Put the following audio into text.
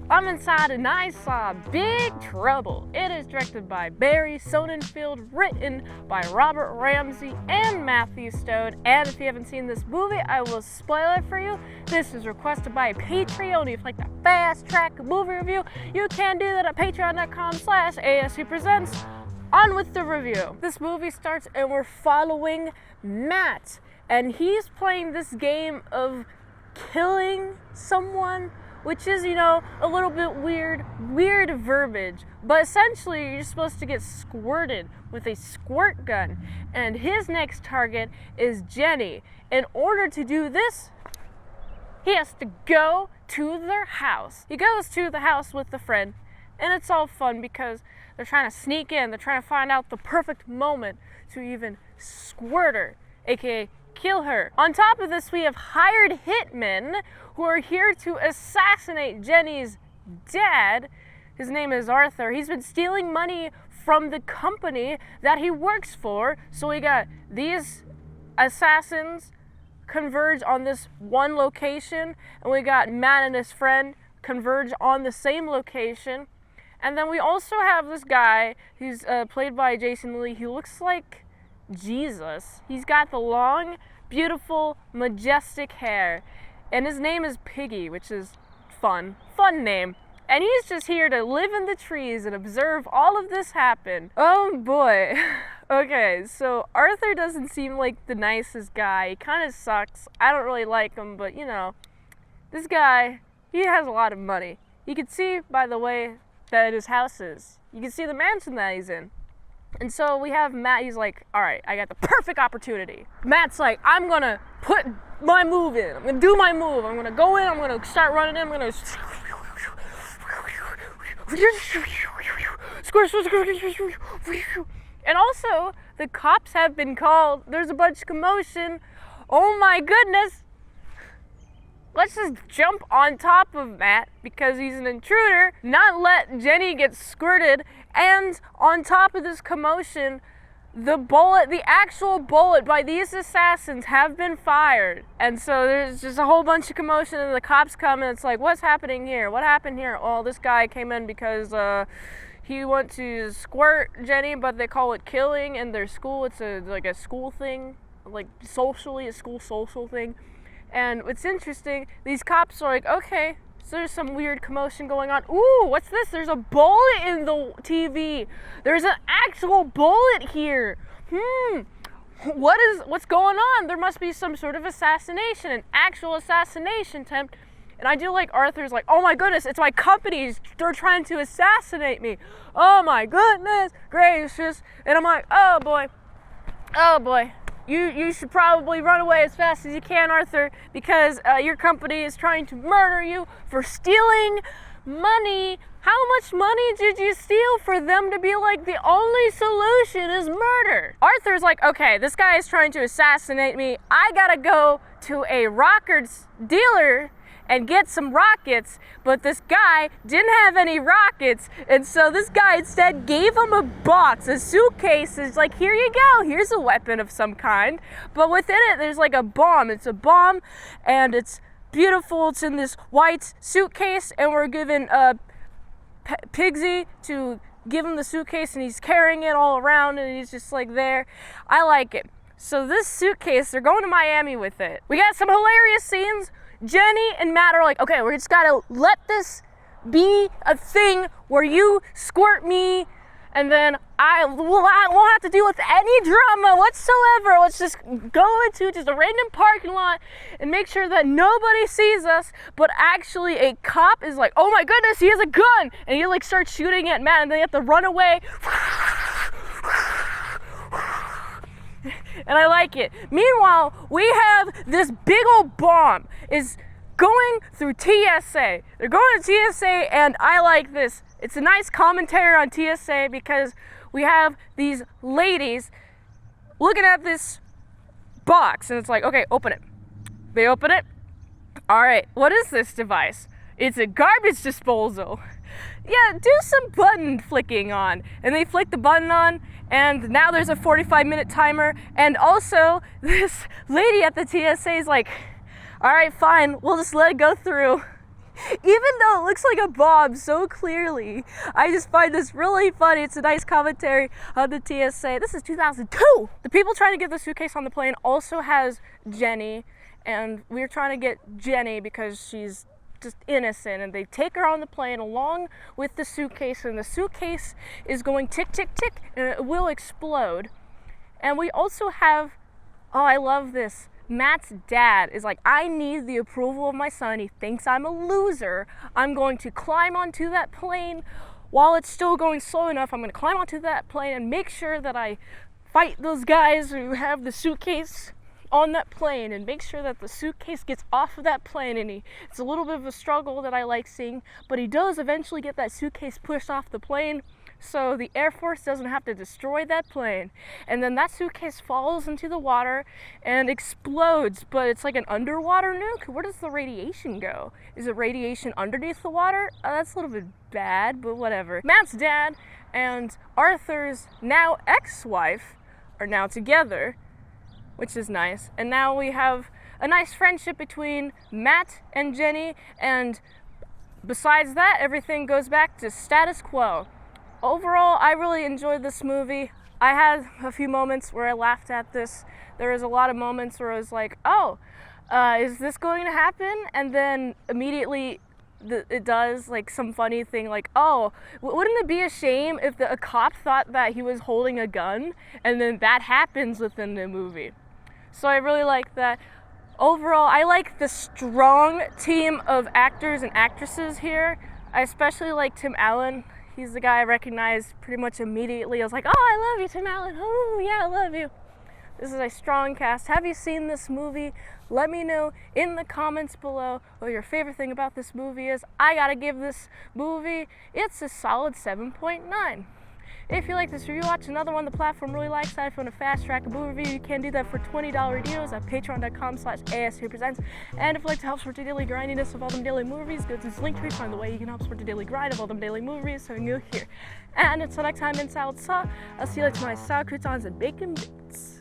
I'm inside and I saw Big Trouble. It is directed by Barry Sonnenfeld, written by Robert Ramsey and Matthew Stone. And if you haven't seen this movie, I will spoil it for you. This is requested by Patreon. If you'd like to fast track a movie review, you can do that at patreon.com/ASEPresents. On with the review. This movie starts and we're following Matt, and he's playing this game of killing someone, which is, a little bit weird verbiage, but essentially you're supposed to get squirted with a squirt gun, and his next target is Jenny. In order to do this, he has to go to their house. He goes to the house with a friend, and it's all fun because they're trying to sneak in, they're trying to find out the perfect moment to even squirt her, aka kill her. On top of this, we have hired hitmen who are here to assassinate Jenny's dad. His name is Arthur. He's been stealing money from the company that he works for. So we got these assassins converge on this one location, and we got Matt and his friend converge on the same location. And then we also have this guy who's played by Jason Lee. He looks like Jesus. He's got the long, beautiful, majestic hair, and his name is Piggy, which is fun name. And he's just here to live in the trees and observe all of this happen. Oh boy. Okay, so Arthur doesn't seem like the nicest guy. He kind of sucks. I don't really like him, but this guy, he has a lot of money. You can see by the way that his house is. You can see the mansion that he's in. And so we have Matt, he's like, all right, I got the perfect opportunity. Matt's like, I'm gonna put my move in. I'm gonna do my move. I'm gonna go in, I'm gonna start running in, I'm gonna and also, the cops have been called. There's a bunch of commotion. Oh my goodness. Let's just jump on top of Matt because he's an intruder, not let Jenny get squirted, and on top of this commotion, the actual bullet by these assassins have been fired. And so there's just a whole bunch of commotion, and the cops come and it's like, what's happening here? What happened here? Oh, this guy came in because he went to squirt Jenny, but they call it killing in their school. It's like a school thing, like socially, a school social thing. And what's interesting, these cops are like, okay, so there's some weird commotion going on. Ooh, what's this? There's a bullet in the TV. There's an actual bullet here. What's going on? There must be some sort of assassination, an actual assassination attempt. And I do like Arthur's like, oh my goodness, it's my company. They're trying to assassinate me. Oh my goodness gracious. And I'm like, oh boy. You should probably run away as fast as you can, Arthur, because your company is trying to murder you for stealing money. How much money did you steal for them to be like, the only solution is murder? Arthur's like, okay, this guy is trying to assassinate me. I gotta go to a rockets dealer and get some rockets, but this guy didn't have any rockets, and so this guy instead gave him a box, a suitcase. It's like, here you go, here's a weapon of some kind, but within it there's like a bomb. It's a bomb, and it's beautiful. It's in this white suitcase, and we're given Pigsy to give him the suitcase, and he's carrying it all around, and he's just like there. I like it. So this suitcase, they're going to Miami with it. We got some hilarious scenes. Jenny and Matt are like, okay, we just gotta let this be a thing where you squirt me, and then I won't have to deal with any drama whatsoever. Let's just go into just a random parking lot and make sure that nobody sees us, but actually a cop is like, oh my goodness, he has a gun, and he like starts shooting at Matt, and they have to run away. And I like it. Meanwhile, we have this big old bomb is going through TSA. They're going to TSA, and I like this. It's a nice commentary on TSA because we have these ladies looking at this box, and it's like, okay, open it. They open it. All right, what is this device? It's a garbage disposal. Yeah, do some button flicking on. And they flick the button on, and now there's a 45-minute timer. And also, this lady at the TSA is like, all right, fine, we'll just let it go through. Even though it looks like a bomb so clearly. I just find this really funny. It's a nice commentary on the TSA. This is 2002. The people trying to get the suitcase on the plane also has Jenny, and we're trying to get Jenny because she's just innocent, and they take her on the plane along with the suitcase, and the suitcase is going tick, tick, tick, and it will explode. And we also have, oh, I love this. Matt's dad is like, I need the approval of my son. He thinks I'm a loser. I'm going to climb onto that plane while it's still going slow enough. I'm going to climb onto that plane and make sure that I fight those guys who have the suitcase on that plane and make sure that the suitcase gets off of that plane. And it's a little bit of a struggle that I like seeing, but he does eventually get that suitcase pushed off the plane, so the Air Force doesn't have to destroy that plane. And then that suitcase falls into the water and explodes, but it's like an underwater nuke. Where does the radiation go? Is it radiation underneath the water? That's a little bit bad, but whatever. Matt's dad and Arthur's now ex-wife are now together, which is nice. And now we have a nice friendship between Matt and Jenny, and besides that, everything goes back to status quo. Overall, I really enjoyed this movie. I had a few moments where I laughed at this. There was a lot of moments where I was like, oh, is this going to happen? And then immediately it does, like some funny thing like, oh, wouldn't it be a shame if a cop thought that he was holding a gun? And then that happens within the movie. So I really like that. Overall, I like the strong team of actors and actresses here. I especially like Tim Allen. He's the guy I recognized pretty much immediately. I was like, oh, I love you, Tim Allen. Oh, yeah, I love you. This is a strong cast. Have you seen this movie? Let me know in the comments below what your favorite thing about this movie is. I gotta give this movie, it's a solid 7.9. If you like this review, watch another one the platform really likes. If you want to fast track a movie review, you can do that for $20 deals at patreon.com/ASEPresents. And if you'd like to help support the daily grindiness of all them daily movies, go to this link tree, find the way you can help support the daily grind of all them daily movies, so you can go here. And until next time, in salad saw, I'll see you later to my sour croutons and bacon bits.